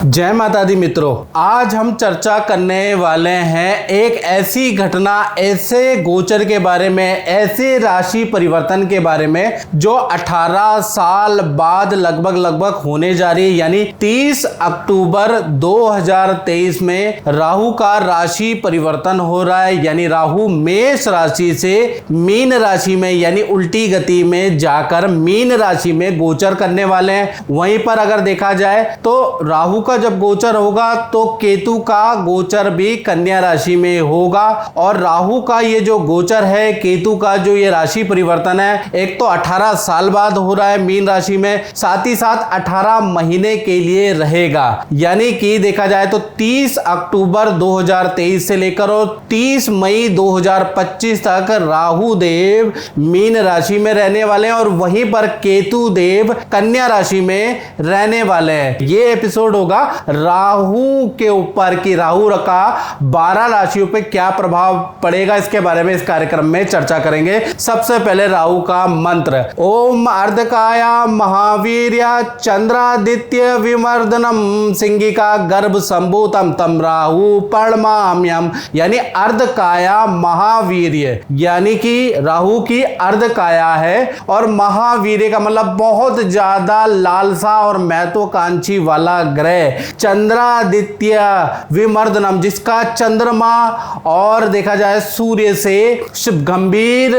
जय माता दी मित्रों, आज हम चर्चा करने वाले हैं एक ऐसी घटना, ऐसे गोचर के बारे में, ऐसे राशि परिवर्तन के बारे में जो 18 साल बाद लगभग होने जा रही है। यानी 30 अक्टूबर 2023 में राहु का राशि परिवर्तन हो रहा है। यानी राहु मेष राशि से मीन राशि में यानी उल्टी गति में जाकर मीन राशि में गोचर करने वाले हैं। वहीं पर अगर देखा जाए तो राहु का जब गोचर होगा तो केतु का गोचर भी कन्या राशि में होगा। और राहु का ये जो गोचर है, केतु का जो ये राशि परिवर्तन है, एक तो 18 साल बाद हो रहा है मीन राशि में, साथ ही साथ 18 महीने के लिए रहेगा। यानी कि देखा जाए तो 30 अक्टूबर 2023 से लेकर और 30 मई 2025 तक राहु देव मीन राशि में रहने वाले हैं और वहीं पर केतु देव कन्या राशि में रहने वाले हैं। ये एपिसोड होगा राहु के ऊपर कि राहु का 12 राशियों पे क्या प्रभाव पड़ेगा, इसके बारे में इस कार्यक्रम में चर्चा करेंगे। सबसे पहले राहु का मंत्र, ओम अर्धकाया महावीर्य चंद्रादित्य विमर्दनम सिंगिका गर्भ संभूतम तम राहु पर्णमाम्यम। यानी अर्धकाया महावीर्य, यानी कि राहु की अर्धकाया है और महावीर्य का मतलब बहुत ज्यादा लालसा और महत्वाकांक्षी वाला ग्रह चंद्रादित्य विमर्दनम, जिसका चंद्रमा और देखा जाए सूर्य से गंभीर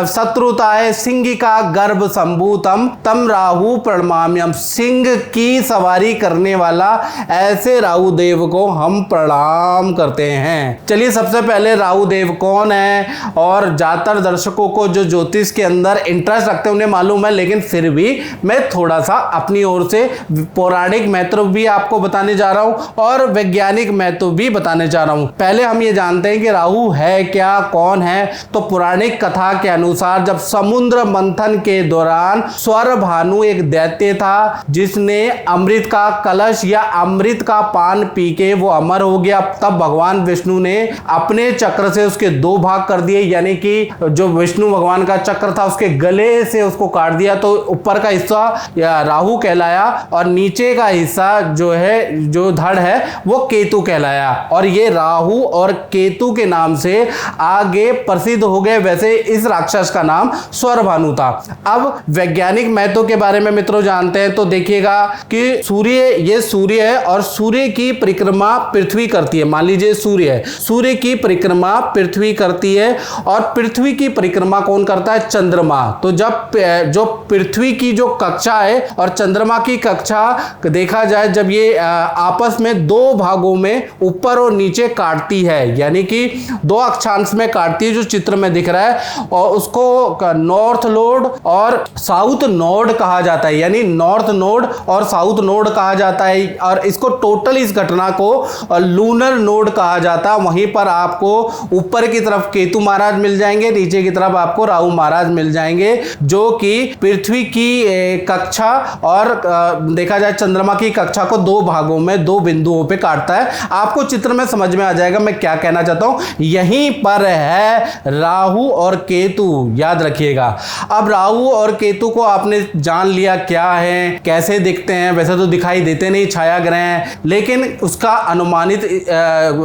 शत्रुता है। सिंह का गर्भ संभूतम तम राहु प्रणमाम्यम, सिंह की सवारी करने वाला ऐसे राहु देव को हम प्रणाम करते हैं। चलिए सबसे पहले राहु देव कौन है, और ज्यादातर दर्शकों को जो ज्योतिष के अंदर इंटरेस्ट रखते हैं उन्हें मालूम है, लेकिन फिर भी मैं थोड़ा सा अपनी ओर से पौराणिक महत्व भी आपको बताने जा रहा हूं और वैज्ञानिक महत्व भी बताने जा रहा हूं। पहले हम ये जानते हैं कि राहु है क्या, कौन है। तो पौराणिक कथा के अनुसार जब समुद्र मंथन के दौरान स्वर भानु एक दैत्य था जिसने अमृत का कलश या अमृत का पान पी के वो अमर हो गया, तब भगवान विष्णु ने अपने चक्र से उसके 2 भाग कर दिए। यानी कि जो विष्णु भगवान का चक्र था उसके गले से उसको काट दिया, तो ऊपर का हिस्सा राहु कहलाया और नीचे का हिस्सा जो है, जो धड़ है, वो केतु कहलाया। और ये राहु और केतु के नाम से आगे प्रसिद्ध हो गए। वैसे इस राक्षस का नाम स्वरभानु था। अब वैज्ञानिक महत्व के बारे में मित्रों जानते हैं तो देखिएगा कि सूर्य है और सूर्य की परिक्रमा पृथ्वी करती है। मान लीजिए सूर्य है, सूर्य की परिक्रमा पृथ्वी करती है और पृथ्वी की परिक्रमा कौन करता है? चंद्रमा। तो जब जो पृथ्वी की जो कक्षा है और चंद्रमा की कक्षा देखा जाए, जब ये आपस में 2 भागों में ऊपर और नीचे काटती है, यानी कि 2 अक्षांश में काटती है, जो चित्र में दिख रहा है, और उसको नॉर्थ नोड और साउथ नोड कहा जाता है। यानी नॉर्थ नोड और साउथ नोड कहा जाता है और इसको टोटल इस घटना को लूनर नोड कहा जाता है। वहीं पर आपको ऊपर की तरफ केतु महाराज मिल जाएंगे, नीचे की तरफ आपको राहु महाराज मिल जाएंगे, जो कि पृथ्वी की कक्षा और देखा जाए चंद्रमा की कक्षा को 2 भागों में 2 बिंदुओं पे काटता है। आपको चित्र में समझ में आ जाएगा मैं क्या कहना चाहता हूं। यहीं पर है राहु और केतु, याद रखिएगा। अब राहु और केतु को आपने जान लिया क्या है, कैसे दिखते हैं। वैसे तो दिखाई देते नहीं, छाया ग्रह हैं, लेकिन उसका अनुमानित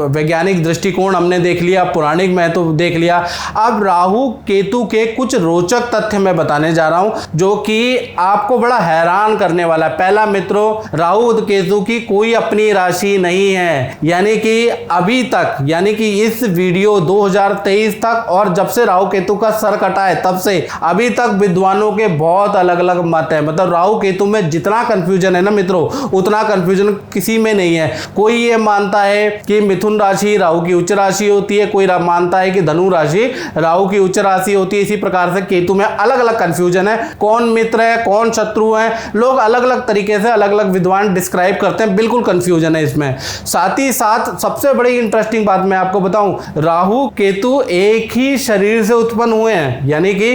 वैज्ञानिक दृष्टिकोण हमने देख लिया, पौराणिक महत्व देख लिया। अब राहु केतु के कुछ रोचक तथ्य मैं बताने जा रहा हूं जो कि आपको बड़ा हैरान करने वाला है। पहला मित्रों, राहु केतु की कोई अपनी राशि नहीं है। यानी कि अभी तक, यानी कि इस वीडियो 2023 तक और जब से राहु केतु का सर कटा है तब से अभी तक विद्वानों के बहुत अलग अलग मत है। मतलब राहु केतु में जितना कंफ्यूजन है ना मित्रों, उतना कंफ्यूजन किसी में नहीं है। कोई ये मानता है कि मिथुन राशि राहु की उच्च राशि होती है, कोई मानता है कि धनु राशि राहु की उच्च राशि होती है। इसी प्रकार से केतु में अलग अलग कंफ्यूजन है, कौन मित्र है कौन शत्रु है, लोग अलग अलग तरीके से अलग अलग विद्वान डिस्क्राइब करते हैं। बिल्कुल कंफ्यूजन है इसमें। साथ ही साथ सबसे बड़ी इंटरेस्टिंग बात मैं आपको बताऊं, राहु केतु एक ही शरीर से उत्पन्न हुए हैं। यानी कि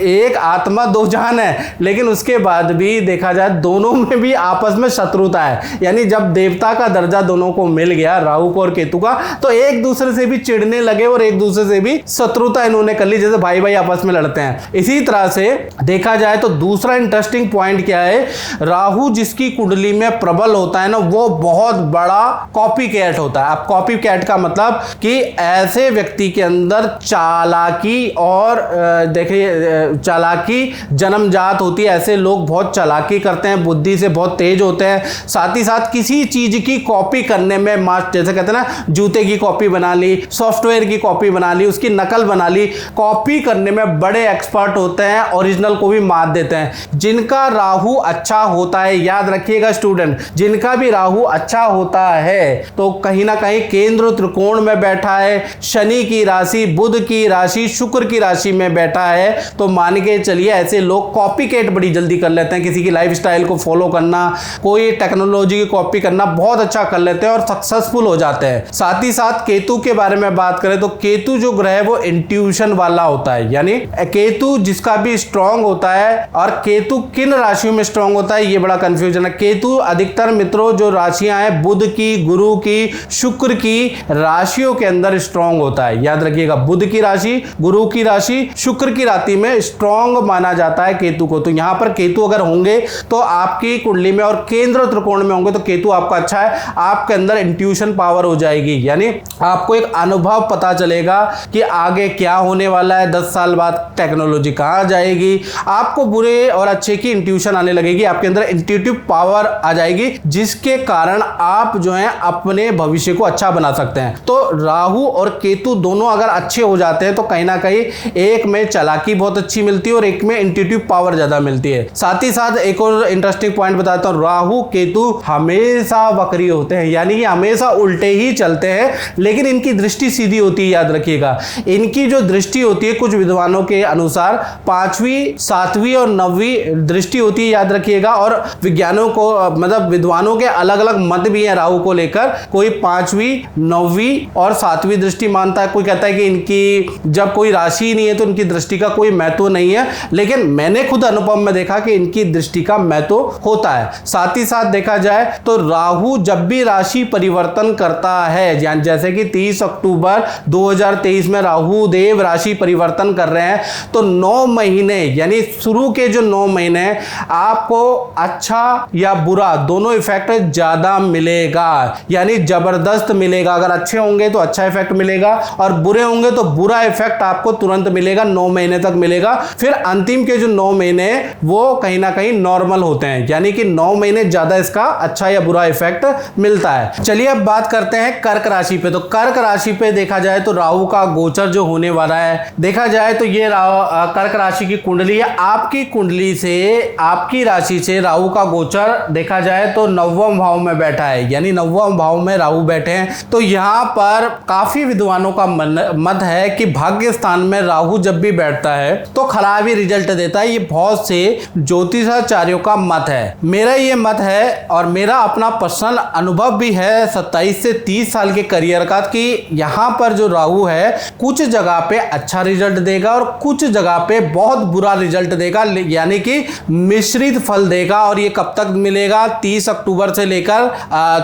एक आत्मा 2 जान है, लेकिन उसके बाद भी देखा जाए दोनों में भी आपस में शत्रुता है। यानी जब देवता का दर्जा दोनों को मिल गया, राहु को और केतु का, तो एक दूसरे से भी चिढ़ने लगे और एक दूसरे से भी शत्रुता इन्होंने कर ली, जैसे भाई भाई आपस में लड़ते हैं। इसी तरह से देखा जाए तो दूसरा इंटरेस्टिंग पॉइंट क्या है, राहु जिसकी कुंडली में प्रबल होता होता है ना वो बहुत बड़ा कॉपी कैट होता है। अब कॉपी कैट का मतलब कि ऐसे व्यक्ति के अंदर चालाकी और देखिए चालाकी जन्मजात होती है। ऐसे लोग बहुत चालाकी करते हैं, बुद्धि से बहुत तेज होते हैं, साथ ही साथ किसी चीज की कॉपी करने में जैसे कहते हैं ना, जूते की कॉपी बना ली, सॉफ्टवेयर की कॉपी बना ली, उसकी नकल बना ली, कॉपी करने में बड़े एक्सपर्ट होते हैं, ओरिजिनल को भी मात देते हैं। जिनका राहु अच्छा होता है, याद रखिएगा स्टूडेंट, जिनका भी राहु अच्छा होता है तो कहीं ना कहीं केंद्र त्रिकोण में बैठा है, शनि की राशि, बुध की राशि, शुक्र की राशि में बैठा है, तो मान के चलिए ऐसे लोग कॉपी कैट बड़ी जल्दी कर लेते हैं। किसी की लाइफस्टाइल को फॉलो करना, कोई टेक्नोलॉजी की कॉपी करना बहुत अच्छा कर लेते हैं और सक्सेसफुल हो जाते हैं। साथ ही साथ केतु के बारे में बात करें तो केतु जो ग्रह है वो इंट्यूशन वाला होता है, यानी केतु जिसका भी स्ट्रांग होता है। और केतु किन राशियों में स्ट्रांग होता है ये बड़ा कंफ्यूजन है। केतु अधिकतर मित्रों जो राशियां हैं बुध की, गुरु की, शुक्र की राशियों के अंदर स्ट्रांग होता है। याद रखिएगा, बुध की राशि, गुरु की राशि, शुक्र की राशि में स्ट्रांग माना जाता है केतु को। तो यहां पर केतु अगर होंगे तो आपकी कुंडली में और केंद्र त्रिकोण में होंगे तो केतु आपका अच्छा है, आपके अंदर इंट्यूशन पावर हो जाएगी, यानी आपको एक अनुभव पता चलेगा कि आगे क्या होने वाला है, 10 साल बाद टेक्नोलॉजी कहां जाएगी। आपको बुरे और अच्छे की इंट्यूशन आने लगेगी, आपके अंदर इंट्यूटिव पावर आ जाएगी, जिसके कारण आप जो है अपने भविष्य को अच्छा बना सकते हैं। तो राहु और केतु दोनों अगर अच्छे हो जाते हैं तो कहीं ना कहीं एक में चालाकी बहुत अच्छी मिलती है और एक में इंट्यूटिव पावर ज्यादा मिलती है। साथ ही साथ एक और इंटरेस्टिंग पॉइंट बताता हूं, राहु केतु हमेशा वक्री होते हैं, यानी कि हमेशा उल्टे ही चलते हैं, लेकिन इनकी दृष्टि सीधी होती है। याद रखिएगा, इनकी जो दृष्टि होती है कुछ विद्वानों के अनुसार 5वीं, 7वीं और 9वीं दृष्टि होती है, याद रखिएगा। और विज्ञानों को मतलब विद्वानों के अलग अलग मत भी हैं राहु को लेकर, कोई 5वीं, 9वीं और 7वीं दृष्टि मानता है, कोई कहता है कि इनकी जब कोई राशि ही नहीं है तो इनकी दृष्टि का कोई महत्व नहीं है, लेकिन मैंने खुद अनुभव में देखा कि इनकी दृष्टि का महत्व होता है। साथ ही साथ देखा जाए तो राहु जब भी राशि परिवर्तन करता है, जैसे कि 30 अक्टूबर 2023 में राहु देव राशि परिवर्तन कर रहे हैं, तो 9 महीने यानी शुरू के जो 9 महीने आपको अच्छा या बुरा दोनों इफेक्ट ज्यादा मिलेगा, यानी जबरदस्त मिलेगा। अगर अच्छे होंगे तो अच्छा इफेक्ट मिलेगा और बुरे होंगे तो बुरा इफेक्ट आपको तुरंत मिलेगा, 9 महीने तक मिलेगा। फिर अंतिम के जो 9 महीने वो कहीं ना कहीं नॉर्मल होते हैं, यानी कि 9 महीने ज्यादा इसका अच्छा या बुरा इफेक्ट मिलता है। चलिए अब बात करते हैं कर्क राशि पे। तो कर्क राशि पे देखा जाए तो राहु का गोचर जो होने वाला है, देखा जाए तो ये कर्क राशि की कुंडली है। आपकी कुंडली से, आपकी राशि से राहु का गोचर देखा जाए तो 9वें भाव में बैठा है, यानी 9वें भाव में राहु बैठे हैं। तो यहां पर काफी विद्वानों का मत है कि भाग्य स्थान में राहु जब भी बैठता है तो खराब ही रिजल्ट देता है। ये बहुत से ज्योतिषाचार्यों का मत है, मेरा ये मत है और मेरा अपना पर्सनल अनुभव भी है 27 से 30 साल के करियर का, कि यहां पर जो राहु है कुछ जगह पे अच्छा रिजल्ट देगा और कुछ जगह पे बहुत बुरा रिजल्ट देगा, यानी कि मिश्रित फल देगा। और ये कब तक मिलेगा? 30 अक्टूबर से लेकर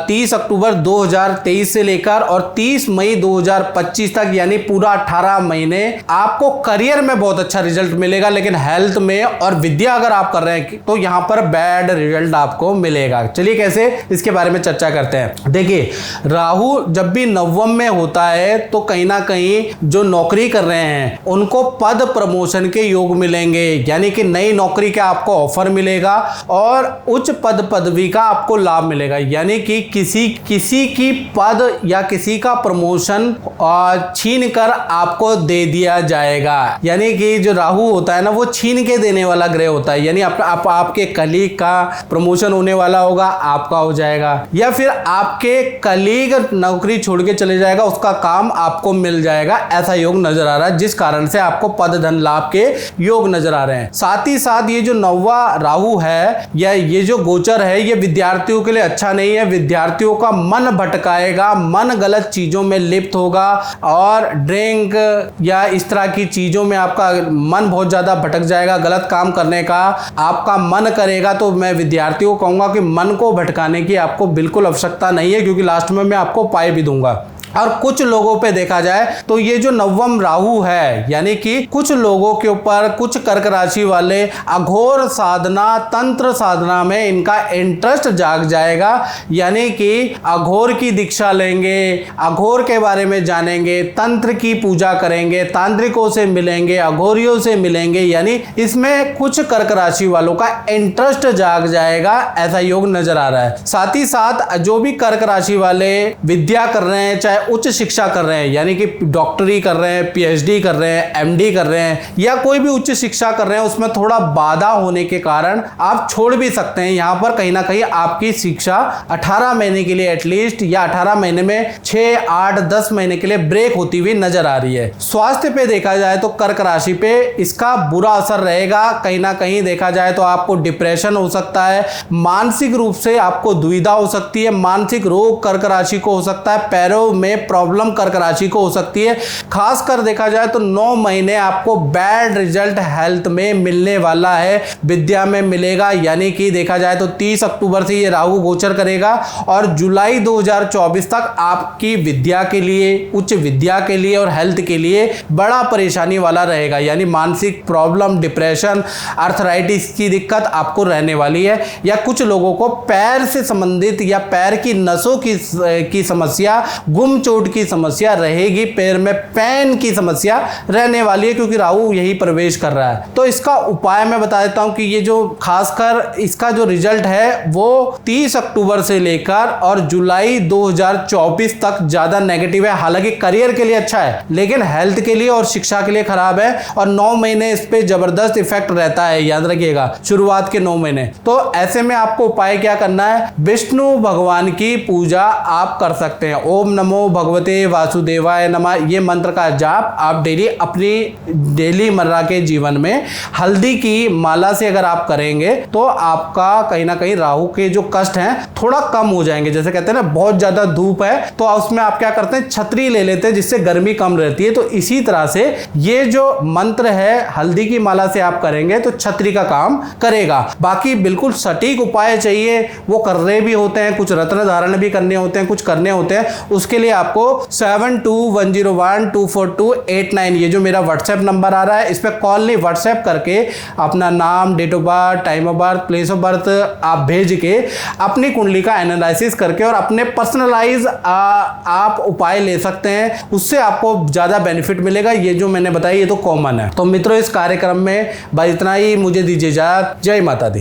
30 अक्टूबर 2023 से लेकर और 30 मई 2025 तक, यानी पूरा 18 महीने आपको करियर में बहुत अच्छा रिजल्ट मिलेगा, लेकिन हेल्थ में और विद्या अगर आप कर रहे हैं तो यहां पर बैड रिजल्ट आपको मिलेगा। चलिए कैसे, इसके बारे में चर्चा करते हैं। देखिए, राहु जब भी 9वें में होता है तो कहीं ना कहीं जो नौकरी कर रहे हैं उनको पद प्रमोशन के योग मिलेंगे, यानी कि नई नौकरी का आपको ऑफर मिलेगा और उच्च पद पदवी का आपको लाभ मिलेगा, यानी कि किसी की पद या किसी का प्रमोशन छीन कर आपको दे दिया जाएगा। यानी कि जो राहु होता है ना वो छीन के देने वाला ग्रह होता है, यानी आपके कलीग का प्रमोशन होने वाला होगा, आपका हो जाएगा, या फिर आपके कलीग नौकरी छोड़ के चले जाएगा, उसका काम आपको मिल जाएगा। ऐसा योग नजर आ रहा है, जिस कारण से आपको पद धन लाभ के योग नजर आ रहे हैं। साथ ही साथ ये जो 9वां राहु है या ये जो गोचर है ये विद्यार्थियों के लिए अच्छा नहीं है। विद्यार्थियों का मन भटकाएगा, मन गलत चीजों में लिप्त होगा और ड्रिंक या इस तरह की चीजों में आपका मन बहुत ज्यादा भटक जाएगा, गलत काम करने का आपका मन करेगा। तो मैं विद्यार्थियों को कहूंगा कि मन को भटकाने की आपको बिल्कुल आवश्यकता नहीं है, क्योंकि लास्ट में मैं आपको उपाय भी दूंगा। और कुछ लोगों पे देखा जाए तो ये जो नवम राहु है, यानी कि कुछ लोगों के ऊपर, कुछ कर्क राशि वाले अघोर साधना, तंत्र साधना में इनका इंटरेस्ट जाग जाएगा, यानी कि अघोर की दीक्षा लेंगे, अघोर के बारे में जानेंगे, तंत्र की पूजा करेंगे, तांत्रिकों से मिलेंगे, अघोरियों से मिलेंगे, यानी इसमें कुछ कर्क राशि वालों का इंटरेस्ट जाग जाएगा, ऐसा योग नजर आ रहा है। साथ ही साथ जो भी कर्क राशि वाले विद्या कर रहे हैं, चाहे उच्च शिक्षा कर रहे हैं, यानी कि डॉक्टरी कर रहे हैं, पीएचडी कर रहे हैं, एमडी कर रहे हैं, या कोई भी उच्च शिक्षा कर रहे हैं, उसमें थोड़ा बाधा होने के कारण आप छोड़ भी सकते हैं। यहां पर कहीं ना कहीं आपकी शिक्षा 18 महीने के लिए एटलीस्ट, या 18 महीने में 6, 8, 10 महीने के लिए ब्रेक होती हुई नजर आ रही है। स्वास्थ्य पे देखा जाए तो कर्क राशि पे इसका बुरा असर रहेगा। कहीं ना कहीं देखा जाए तो आपको डिप्रेशन हो सकता है, मानसिक रूप से आपको दुविधा हो सकती है, मानसिक रोग कर्क राशि को हो सकता है, पैरों में प्रॉब्लम कर्क राशि को हो सकती है। खासकर देखा जाए तो 9 महीने आपको बैड रिजल्ट हेल्थ में मिलने वाला है, विद्या में मिलेगा, यानी कि देखा जाए तो 30 अक्टूबर से ये राहु गोचर करेगा और जुलाई 2024 तक आपकी विद्या के लिए, उच्च विद्या के लिए और हेल्थ के लिए बड़ा परेशानी वाला रहेगा, यानी मानसिक प्रॉब्लम, डिप्रेशन, आर्थराइटिस की दिक्कत आपको रहने वाली है। या कुछ लोगों को पैर से संबंधित या पैर की नसों की समस्या, गुम चोट की समस्या रहेगी, पैर में पेन की समस्या रहने वाली है, क्योंकि राहु यही प्रवेश कर रहा है। तो इसका उपाय मैं बता देता हूं कि ये जो खासकर इसका जो रिजल्ट है वो 30 अक्टूबर से लेकर और जुलाई 2024 तक ज्यादा नेगेटिव है। हालांकि करियर के लिए अच्छा है, लेकिन हेल्थ के लिए और शिक्षा के लिए खराब है, और 9 महीने इस पे जबरदस्त इफेक्ट रहता है, याद रखिएगा, शुरुआत के 9 महीने। तो ऐसे में आपको उपाय क्या करना है, विष्णु भगवान की पूजा आप कर सकते हैं। ओम नमो भगवते वासुदेवाय नमः, ये मंत्र का जाप आप डेली अपनी डेली मर्रा के जीवन में हल्दी की माला से अगर आप करेंगे तो आपका कहीं ना कहीं राहु के जो कष्ट हैं थोड़ा कम हो जाएंगे। जैसे कहते हैं ना, बहुत ज्यादा धूप है तो उसमें आप क्या करते हैं, छतरी ले लेते हैं, जिससे गर्मी कम रहती है। तो इसी तरह से ये जो मंत्र है हल्दी की माला से आप करेंगे तो छतरी का काम करेगा। बाकी बिल्कुल सटीक उपाय चाहिए, वो कर रहे भी होते हैं, कुछ रत्न धारण भी करने होते हैं, कुछ करने होते हैं। उसके लिए आपको 7210124289, ये जो मेरा व्हाट्सएप नंबर आ रहा है, इस पर कॉल नहीं, व्हाट्सएप करके अपना नाम, date of birth, time of birth, place of birth आप भेज के अपनी कुंडली का एनालिसिस करके और अपने पर्सनलाइज आप उपाय ले सकते हैं। उससे आपको ज्यादा बेनिफिट मिलेगा। ये जो मैंने बताया ये तो कॉमन है। तो मित्रों, इस कार्यक्रम में बस इतना ही, मुझे दीजिए इजाजत। जय माता दी।